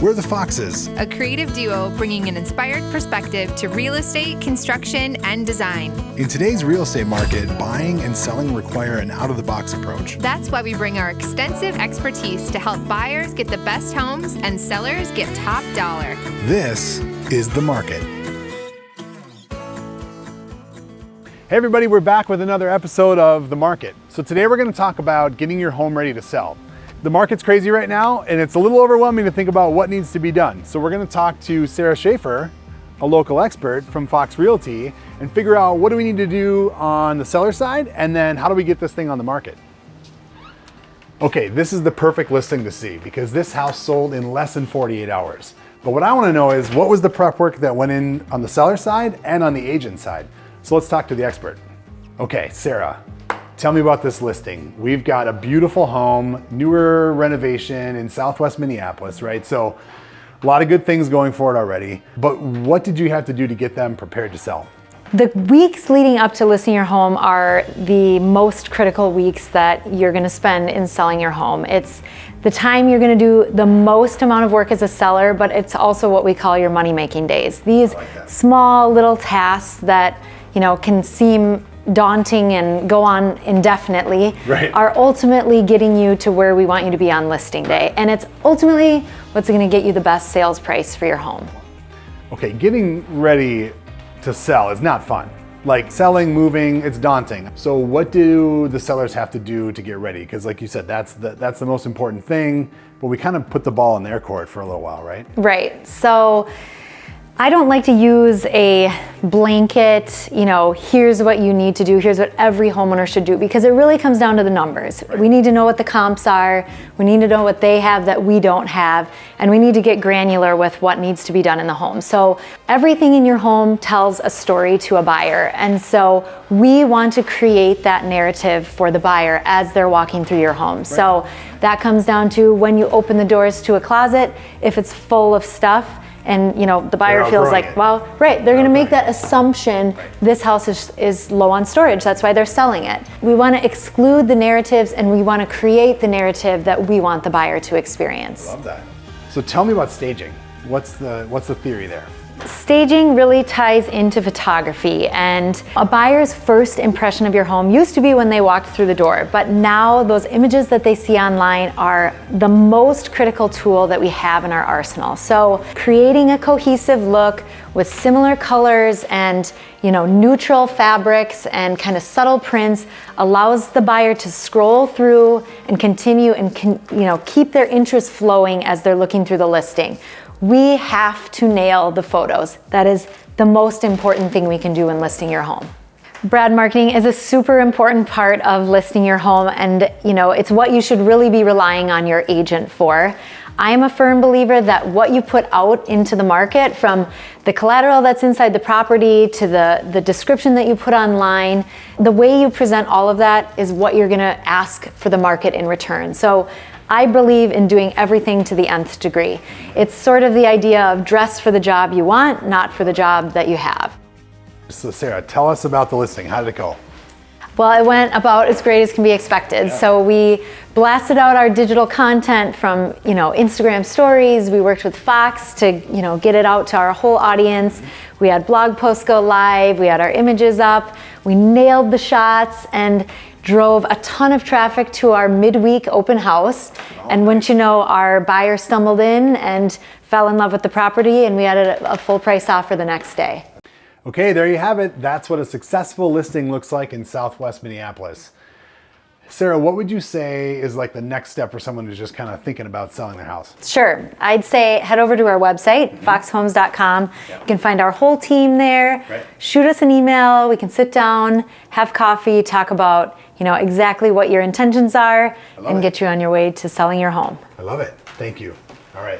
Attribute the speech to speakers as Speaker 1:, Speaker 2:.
Speaker 1: We're the Foxes,
Speaker 2: a creative duo bringing an inspired perspective to real estate, construction, and design.
Speaker 1: In today's real estate market, buying and selling require an out-of-the-box approach.
Speaker 2: That's why we bring our extensive expertise to help buyers get the best homes and sellers get top dollar.
Speaker 1: This is The Market.
Speaker 3: Hey everybody, we're back with another episode of The Market. So today we're going to talk about getting your home ready to sell. The market's crazy right now, and it's a little overwhelming to think about what needs to be done. So we're going to talk to Sarah Schaffer, a local expert from Fox Realty, and figure out what do we need to do on the seller side, and then how do we get this thing on the market. Okay, this is the perfect listing to see because this house sold in less than 48 hours. But what I want to know is what was the prep work that went in on the seller side and on the agent side? So let's talk to the expert. Okay, Sarah, tell me about this listing. We've got a beautiful home, newer renovation in Southwest Minneapolis, right? So a lot of good things going for it already, but what did you have to do to get them prepared to sell?
Speaker 4: The weeks leading up to listing your home are the most critical weeks that you're gonna spend in selling your home. It's the time you're gonna do the most amount of work as a seller, but it's also what we call your money-making days. These small little tasks that can seem daunting and go on indefinitely are ultimately getting you to where we want you to be on listing day. And it's ultimately what's going to get you the best sales price for your home.
Speaker 3: Okay, getting ready to sell is not fun. Like selling, moving, it's daunting. So what do the sellers have to do to get ready? Because like you said, that's the most important thing, but we kind of put the ball in their court for a little while, right?
Speaker 4: Right. So I don't like to use a blanket, here's what you need to do, here's what every homeowner should do, because it really comes down to the numbers. Right. We need to know what the comps are, we need to know what they have that we don't have, and we need to get granular with what needs to be done in the home. So everything in your home tells a story to a buyer, and so we want to create that narrative for the buyer as they're walking through your home. Right. So that comes down to when you open the doors to a closet, if it's full of stuff, and the buyer feels like, well, right, they're gonna make that assumption this house is low on storage, that's why they're selling it. We wanna exclude the narratives and we wanna create the narrative that we want the buyer to experience.
Speaker 3: I love that. So tell me about staging. What's the theory there?
Speaker 4: Staging really ties into photography, and a buyer's first impression of your home used to be when they walked through the door, but now those images that they see online are the most critical tool that we have in our arsenal. So creating a cohesive look with similar colors and neutral fabrics and kind of subtle prints allows the buyer to scroll through and continue and keep their interest flowing as they're looking through the listing. We have to nail the photos. That is the most important thing we can do when listing your home. Brand marketing is a super important part of listing your home, and it's what you should really be relying on your agent for. I am a firm believer that what you put out into the market, from the collateral that's inside the property to the description that you put online, the way you present all of that is what you're gonna ask for the market in return. So I believe in doing everything to the nth degree. It's sort of the idea of dress for the job you want, not for the job that you have.
Speaker 3: So Sarah, tell us about the listing. How did it go?
Speaker 4: Well, it went about as great as can be expected. Yeah. So we blasted out our digital content from Instagram stories. We worked with Fox to get it out to our whole audience. We had blog posts go live. We had our images up. We nailed the shots and drove a ton of traffic to our midweek open house. And wouldn't you know, our buyer stumbled in and fell in love with the property, and we had a full price offer the next day.
Speaker 3: Okay, there you have it. That's what a successful listing looks like in Southwest Minneapolis. Sarah, what would you say is like the next step for someone who's just kind of thinking about selling their house?
Speaker 4: Sure. I'd say head over to our website, foxhomes.com. You can find our whole team there. Right. Shoot us an email. We can sit down, have coffee, talk about exactly what your intentions are, and get you on your way to selling your home.
Speaker 3: I love it. Thank you. All right.